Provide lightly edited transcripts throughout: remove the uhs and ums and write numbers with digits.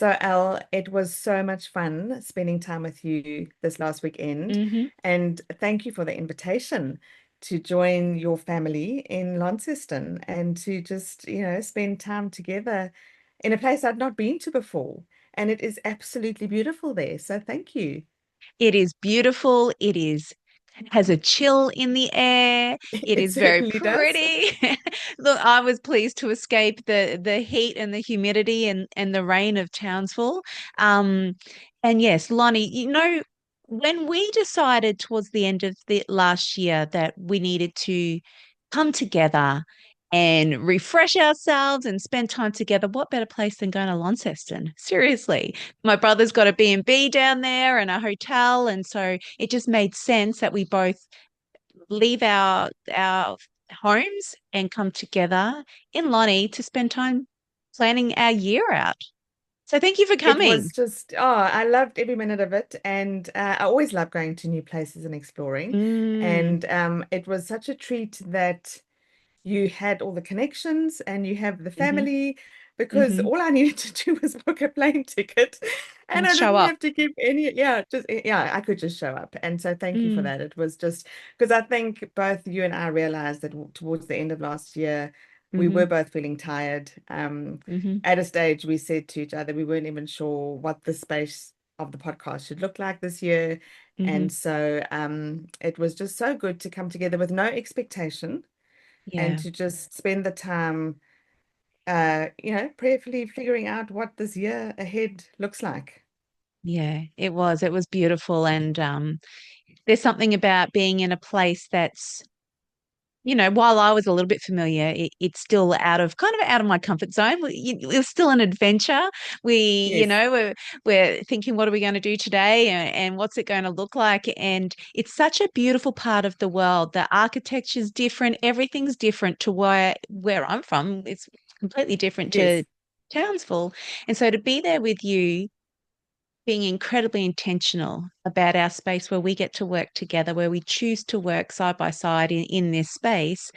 So, Elle, it was so much fun spending time with you this last weekend. Hmm. And thank you for the invitation to join your family in Launceston and to just, spend time together in a place I'd not been to before. And it is absolutely beautiful there. So, thank you. It is beautiful. It is has a chill in the air. It It is very certainly does. pretty. Look, I was pleased to escape the heat and the humidity and the rain of Townsville. Um, and yes, Lonnie, when we decided towards the end of the last year that we needed to come together and refresh ourselves and spend time together, what better place than going to Launceston? Seriously. My brother's got a B&B down there and a hotel, and so it just made sense that we both leave our homes and come together in Lonnie to spend time planning our year out. So thank you for It coming. was just, I loved every minute of it. And I always love going to new places and exploring. Mm, And it was such a treat that you had all the connections and you have the hmm family because hmm all I needed to do was book a plane ticket and And I show didn't up. have to give I could just show up. And so thank you for Mm, that. It was just because I think both you and I realized that towards the end of last year, we hmm were both feeling tired. hmm At a stage, we said to each other, we weren't even sure what the space of the podcast should look like this year. hmm And so it was just so good to come together with no expectation and Yeah. to just spend the time, prayerfully figuring out what this year ahead looks like. Yeah, it was. It was beautiful. And there's something about being in a place that's, while I was a little bit familiar, it's still kind of out of my comfort zone. It was still an adventure. We, Yes, we're thinking, what are we going to do today, and what's it going to look like? And it's such a beautiful part of the world. The architecture's different. Everything's different to where I'm from. It's completely different yes, to Townsville. And so to be there with you being incredibly intentional about our space where we get to work together, where we choose to work side by side in this space.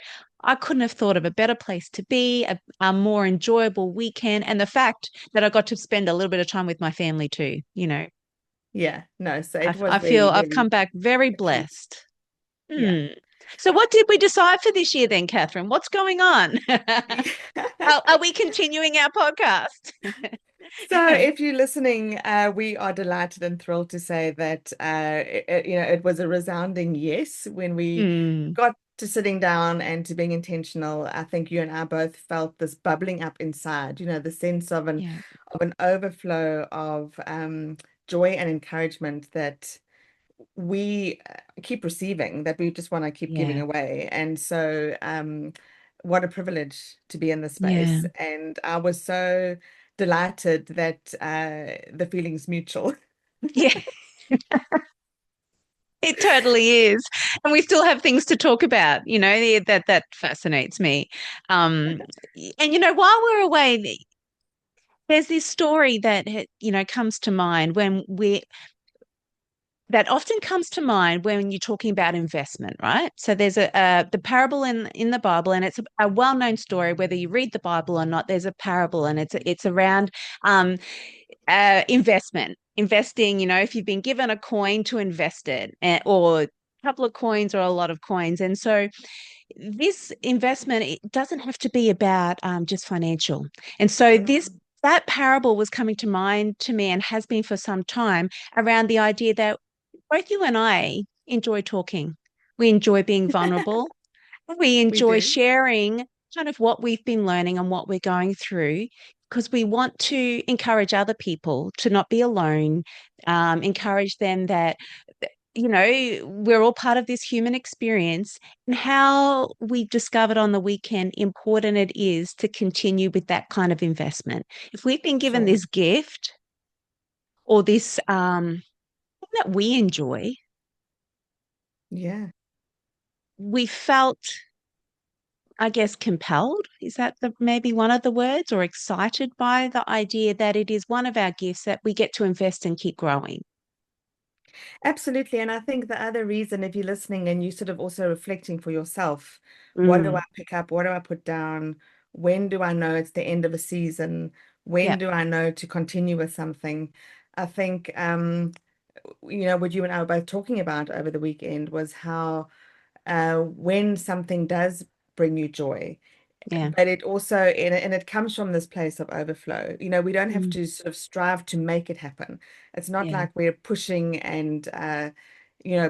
I couldn't have thought of a better place to be, a more enjoyable weekend, and the fact that I got to spend a little bit of time with my family too. yeah, no, so I, it was I feel really, I've come really back very a treat. blessed. Yeah. Hmm. So, what did we decide for this year then, Kathryn? What's going on? Are we continuing our podcast? So, if you're listening, we are delighted and thrilled to say that it was a resounding yes when we Mm, got to sitting down and to being intentional. I think you and I both felt this bubbling up inside, the sense of an yeah, overflow of joy and encouragement that we keep receiving, that we just want to keep giving yeah, away. And so, what a privilege to be in this yeah, space. And I was so delighted that the feeling's mutual. yeah. It totally is. And we still have things to talk about, that fascinates me. Um, and while we're away, there's this story that comes to mind that often comes to mind when you're talking about investment, right? So there's the parable in the Bible, and it's a well-known story. Whether you read the Bible or not, there's a parable, and it's around um, investment, investing. If you've been given a coin to invest it, or a couple of coins or a lot of coins, and so this investment it doesn't have to be about just financial. And so that parable was coming to mind to me and has been for some time around the idea that both you and I enjoy talking. We enjoy being vulnerable. We We enjoy do. sharing kind of what we've been learning and what we're going through because we want to encourage other people to not be alone, encourage them that, we're all part of this human experience and how we've discovered on the weekend important it is to continue with that kind of investment. If we've been given Sure. this gift or this that we enjoy, Yeah. we felt, I guess, compelled. Is that maybe one of the words, or excited by the idea that it is one of our gifts that we get to invest and keep growing? Absolutely. And I think the other reason, if you're listening and you sort of also reflecting for yourself, what do I Mm, pick up? What do I put down? When do I know it's the end of a season? Yeah. When do I know to continue with something? I think, what you and I were both talking about over the weekend was how when something does bring you joy, Yeah. but it also, and it comes from this place of overflow. We don't have Mm, to sort of strive to make it happen. It's not yeah. like we're pushing and,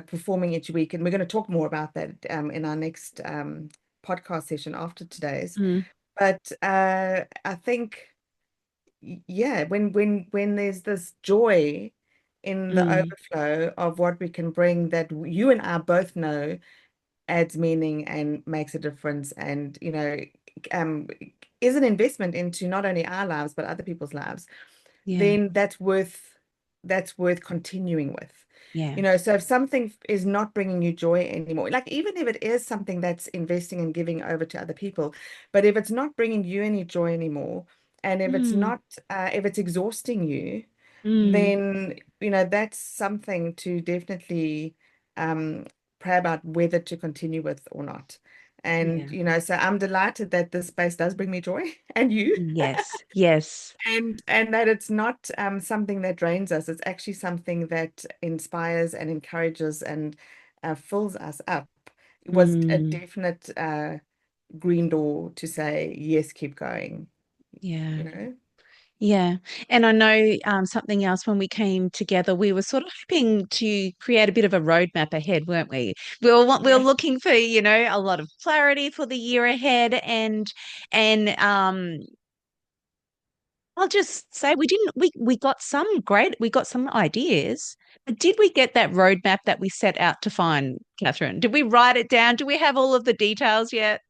performing each week. And we're going to talk more about that in our next podcast session after today's. Mm, But I think, yeah, when there's this joy in the mm, overflow of what we can bring that you and I both know adds meaning and makes a difference and um is an investment into not only our lives but other people's lives, yeah. then that's worth continuing with. Yeah. So if something is not bringing you joy anymore, like even if it is something that's investing and giving over to other people, but if it's not bringing you any joy anymore, and if it's Mm, not if it's exhausting you, mm, then that's something to definitely um, pray about whether to continue with or not. And yeah. so I'm delighted that this space does bring me joy and you, Yes. Yes. and that it's not something that drains us. It's actually something that inspires and encourages and fills us up. It was a Mm, definite green door to say, yes, keep going, yeah. you know? Yeah. And I know something else when we came together, we were sort of hoping to create a bit of a roadmap ahead, weren't we? We were Yeah. looking for, a lot of clarity for the year ahead and I'll just say we got some ideas, but did we get that roadmap that we set out to find, Catherine? Did we write it down? Do we have all of the details yet?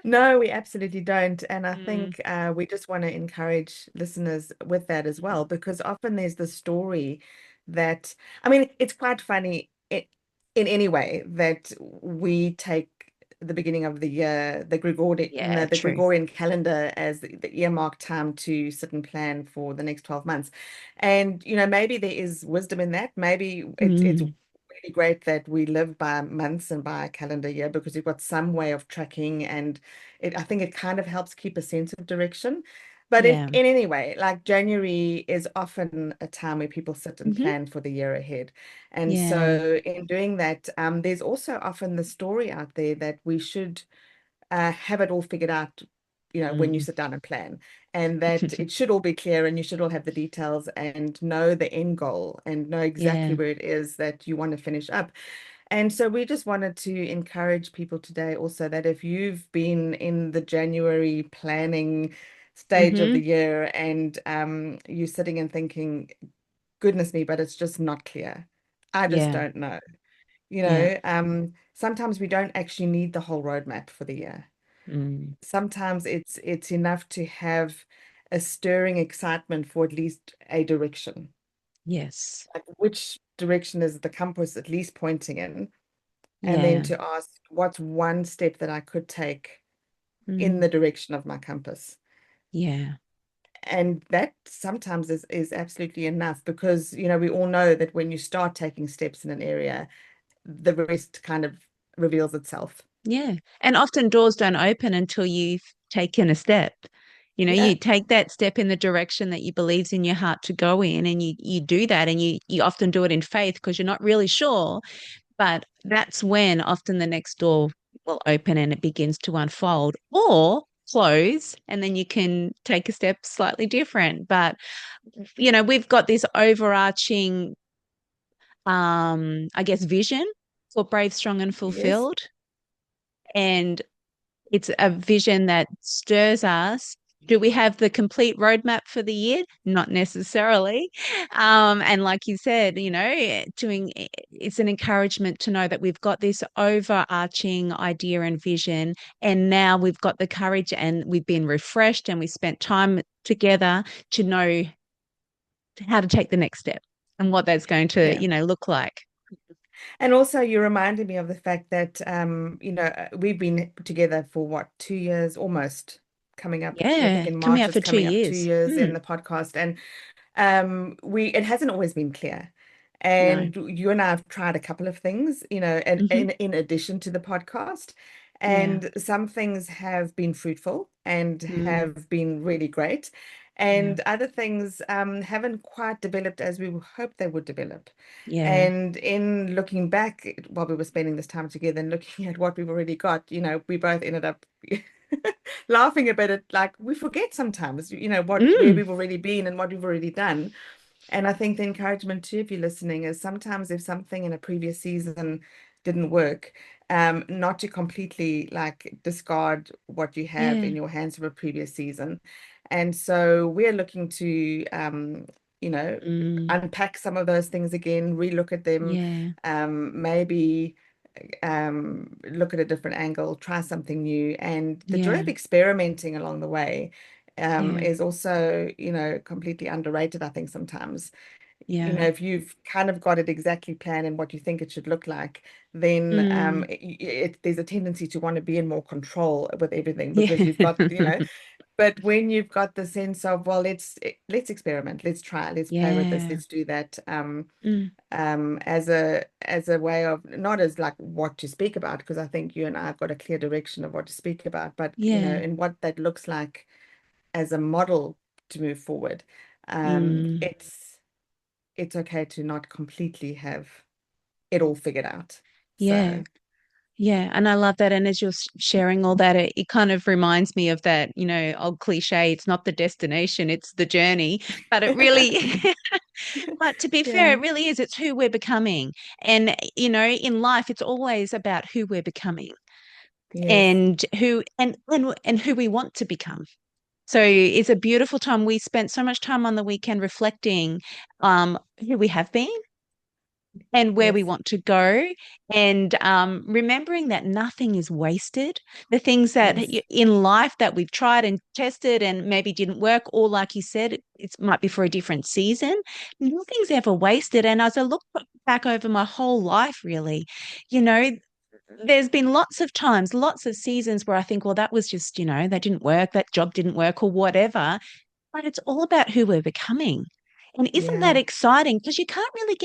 No, we absolutely don't. And I Mm, think we just want to encourage listeners with that as mm. well, because often there's the story that, I mean, it's quite funny in any way that we take the beginning of the year, Yeah, the true. Gregorian calendar as the earmarked time to sit and plan for the next 12 months. And, maybe there is wisdom in that. Maybe it's Mm, really great that we live by months and by a calendar year because we've got some way of tracking and I think it kind of helps keep a sense of direction. But yeah. in any way, like January is often a time where people sit and Hmm. plan for the year ahead. And Yeah. so in doing that, there's also often the story out there that we should have it all figured out, when you Mm. sit down and plan, and that it should all be clear and you should all have the details and know the end goal and know exactly Yeah. where it is that you want to finish up. And so we just wanted to encourage people today also that if you've been in the January planning stage of the Hmm. year and you're sitting and thinking, goodness me, but it's just not clear. I just Yeah. don't know. Yeah. Sometimes we don't actually need the whole roadmap for the year. Mm. Sometimes it's enough to have a stirring excitement for at least a direction. Yes. Like which direction is the compass at least pointing in? And then Yeah. to ask, what's one step that I could take in Mm. the direction of my compass? Yeah. And that sometimes is absolutely enough because, we all know that when you start taking steps in an area, the rest kind of reveals itself. Yeah. And often doors don't open until you've taken a step. You Yeah. take that step in the direction that you believes in your heart to go in, and you do that, and you often do it in faith because you're not really sure. But that's when often the next door will open and it begins to unfold or close, and then you can take a step slightly different. But we've got this overarching I guess vision for Brave, Strong and Yes. Fulfilled. And it's a vision that stirs us. Do we have the complete roadmap for the year? Not necessarily. And like you said, it's an encouragement to know that we've got this overarching idea and vision, and now we've got the courage and we've been refreshed and we spent time together to know how to take the next step and what that's going to, Yeah. look like. And also, you reminded me of the fact that, we've been together for what, 2 years almost coming up. I think Yeah, in coming March out it's for two coming up two years. years in Hmm. the podcast. And it hasn't always been clear. No. And you and I have tried a couple of things, and Hmm. in addition to the podcast. Yeah. And some things have been fruitful and Mm. have been really great. Yeah. and other things haven't quite developed as we hoped they would develop. Yeah. And in looking back while we were spending this time together and looking at what we've already got, we both ended up laughing a bit at, like, we forget sometimes, where Mm. we've already been and what we've already done. And I think the encouragement too, if you're listening, is sometimes if something in a previous season didn't work, not to completely like discard what you have Yeah. in your hands from a previous season. And so we're looking to, you know, Mm. unpack some of those things again, relook at them, Yeah. maybe look at a different angle, try something new. And the joy Yeah. of experimenting along the way Yeah. is also, completely underrated, I think, sometimes. Yeah. If you've kind of got it exactly planned and what you think it should look like, then Mm. there's a tendency to want to be in more control with everything Yeah. because you've got, but when you've got the sense of, well, let's experiment, let's try, let's play with this, Yeah. let's do that, Mm. as a way of not as like what to speak about, because I think you and I have got a clear direction of what to speak about, but Yeah. in what that looks like as a model to move forward. Mm. It's okay to not completely have it all figured out. Yeah. So Yeah, and I love that. And as you're sharing all that, it kind of reminds me of that, old cliche, it's not the destination, it's the journey. But it really, but to be fair, yeah, it really is. It's who we're becoming. And, in life, it's always about who we're becoming yes, and who we want to become. So it's a beautiful time. We spent so much time on the weekend reflecting who we have been and where we yes, want to go, and remembering that nothing is wasted. The things that yes, in life that we've tried and tested and maybe didn't work, or like you said, it might be for a different season. Nothing's ever wasted. And as I look back over my whole life, really, you know, there's been lots of times, lots of seasons where I think, well, that was just, that didn't work, that job didn't work, or whatever. But it's all about who we're becoming. And isn't that yeah, exciting? Because you can't really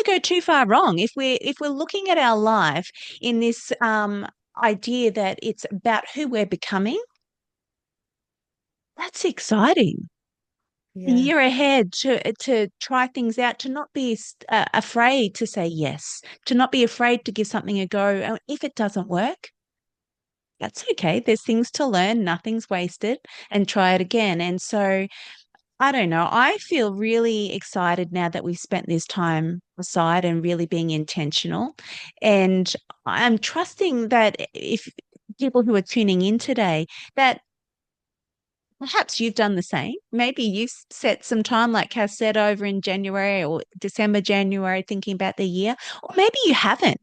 go too far wrong if we're looking at our life in this idea that it's about who we're becoming. That's exciting. A yeah, year ahead to try things out, to not be afraid to say yes, to not be afraid to give something a go. And if it doesn't work, that's okay. There's things to learn. Nothing's wasted, and try it again. And so I don't know. I feel really excited now that we've spent this time aside and really being intentional. And I'm trusting that if people who are tuning in today, that perhaps you've done the same. Maybe you've set some time, like Cass said, over in January or December, January, thinking about the year, or maybe you haven't.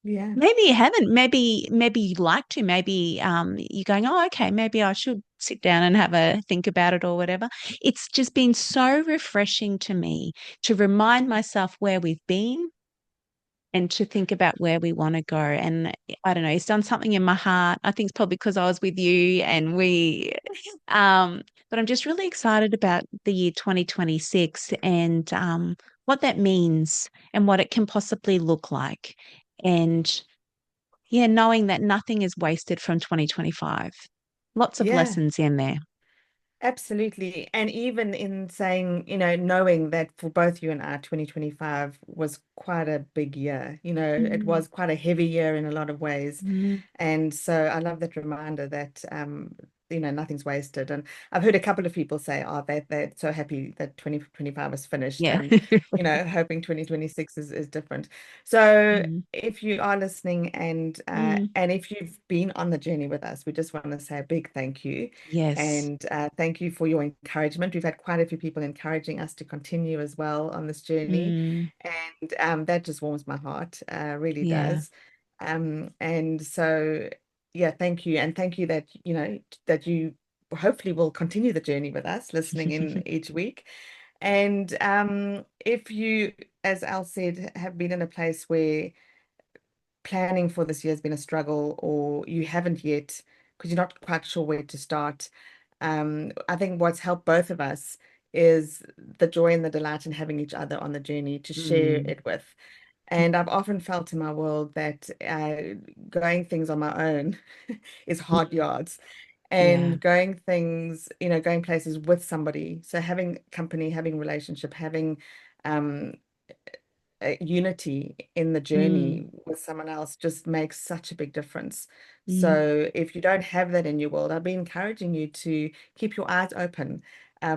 yeah, Maybe you haven't. Maybe you'd like to. Maybe you're going, oh, okay, maybe I should sit down and have a think about it or whatever. It's just been so refreshing to me to remind myself where we've been and to think about where we want to go. And I don't know, it's done something in my heart. I think it's probably because I was with you and um, but I'm just really excited about the year 2026 and what that means and what it can possibly look like. And yeah, knowing that nothing is wasted from 2025. Lots of yeah. lessons in there. Absolutely. And even in saying, knowing that for both you and I, 2025 was quite a big year. It Mm, was quite a heavy year in a lot of ways. mm, And so I love that reminder that, nothing's wasted. And I've heard a couple of people say, oh, they're so happy that 2025 is finished yeah. and, hoping 2026 is different. So Mm, if you are listening mm, and if you've been on the journey with us, we just want to say a big thank you. yes. And thank you for your encouragement. We've had quite a few people encouraging us to continue as well on this journey. Mm, And that just warms my heart, really yeah. does. And so, yeah, thank you. And thank you that, that you hopefully will continue the journey with us, listening in each week. And if you, as Al said, have been in a place where planning for this year has been a struggle or you haven't yet because you're not quite sure where to start, I think what's helped both of us is the joy and the delight in having each other on the journey to share Mm, it with. And I've often felt in my world that going things on my own is hard yards. Yeah. and going things, going places with somebody. So having company, having relationship, having um, unity in the Mm, journey with someone else just makes such a big difference. mm. So if you don't have that in your world, I'd be encouraging you to keep your eyes open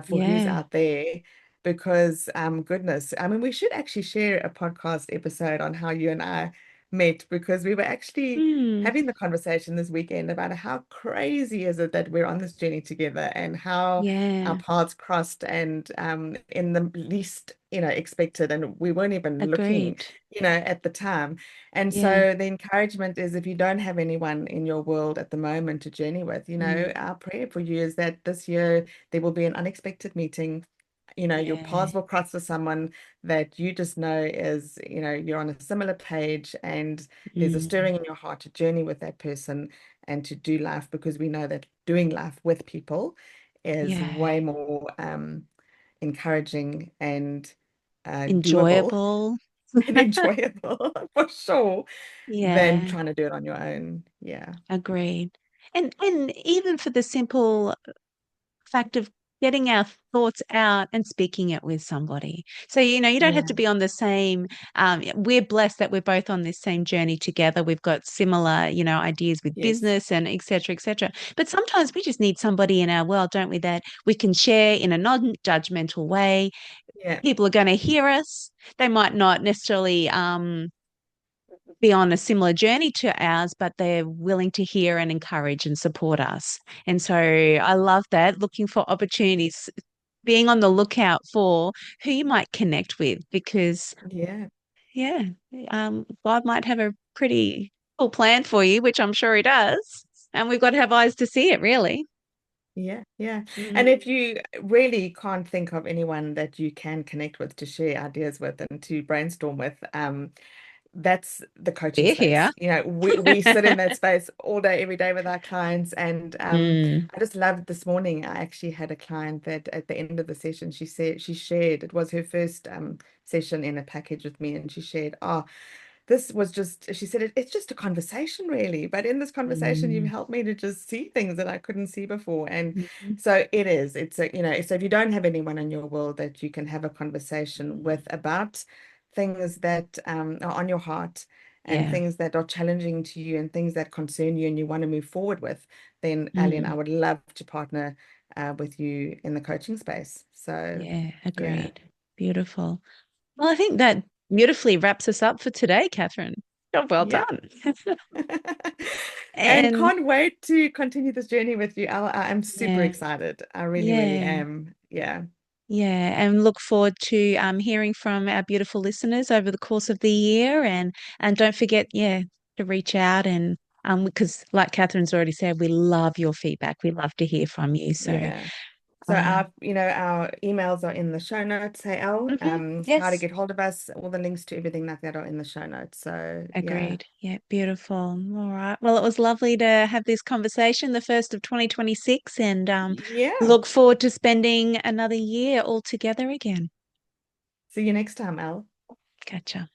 for who's Yeah. out there. Because goodness, I mean, we should actually share a podcast episode on how you and I met, because we were actually Mm, having the conversation this weekend about how crazy is it that we're on this journey together, and how our yeah. paths crossed, and in the least, expected, and we weren't even looking, Agreed. at the time. And Yeah. so the encouragement is, if you don't have anyone in your world at the moment to journey with, Mm, our prayer for you is that this year there will be an unexpected meeting. Your yeah. paths will cross with someone that you just know is, you're on a similar page, and there's a Mm, stirring in your heart to journey with that person and to do life, because we know that doing life with people is yeah. way more encouraging and doable Enjoyable. and enjoyable for sure than Yeah. trying to do it on your own. Yeah. Agreed. And even for the simple fact of getting our thoughts out and speaking it with somebody. So, you don't have to Yeah. be on the same, we're blessed that we're both on this same journey together. We've got similar, ideas with Yes. business and et cetera, et cetera. But sometimes we just need somebody in our world, don't we, that we can share in a non-judgmental way. Yeah. People are going to hear us. They might not necessarily, be on a similar journey to ours, but they're willing to hear and encourage and support us. And so I love that, looking for opportunities, being on the lookout for who you might connect with, because, Yeah. yeah, God might have a pretty cool plan for you, which I'm sure He does. And we've got to have eyes to see it, really. Yeah, yeah. And Mm. if you really can't think of anyone that you can connect with, to share ideas with, and to brainstorm with, that's the coaching We're space. here. We sit in that space all day, every day with our clients. And Mm, I just loved this morning. I actually had a client that at the end of the session, she said, she shared, it was her first session in a package with me, and she shared, oh, this was just, she said, it's just a conversation, really. But in this conversation, you've mm, helped me to just see things that I couldn't see before. And mm, so it is, it's a, so if you don't have anyone in your world that you can have a conversation with about things that are on your heart, and yeah. things that are challenging to you, and things that concern you and you want to move forward with, then Ali and I Mm, would love to partner with you in the coaching space. So yeah, yeah, agreed. Beautiful. Well, I think that beautifully wraps us up for today, Catherine. Job well yeah. done. And And can't wait to continue this journey with you, Al. I'm super yeah, excited. I really, really yeah, am. Yeah. yeah, and look forward to hearing from our beautiful listeners over the course of the year. And don't forget, yeah, to reach out and because like Catherine's already said, we love your feedback. We love to hear from you. So Yeah. So uh, our emails are in the show notes, hey Al. How to yes. get hold of us, all the links to everything like that are in the show notes. So yeah. Agreed. Yeah, beautiful. All right. Well, it was lovely to have this conversation, the first of 2026, and Yeah. look forward to spending another year all together again. See you next time, Al. Catch ya.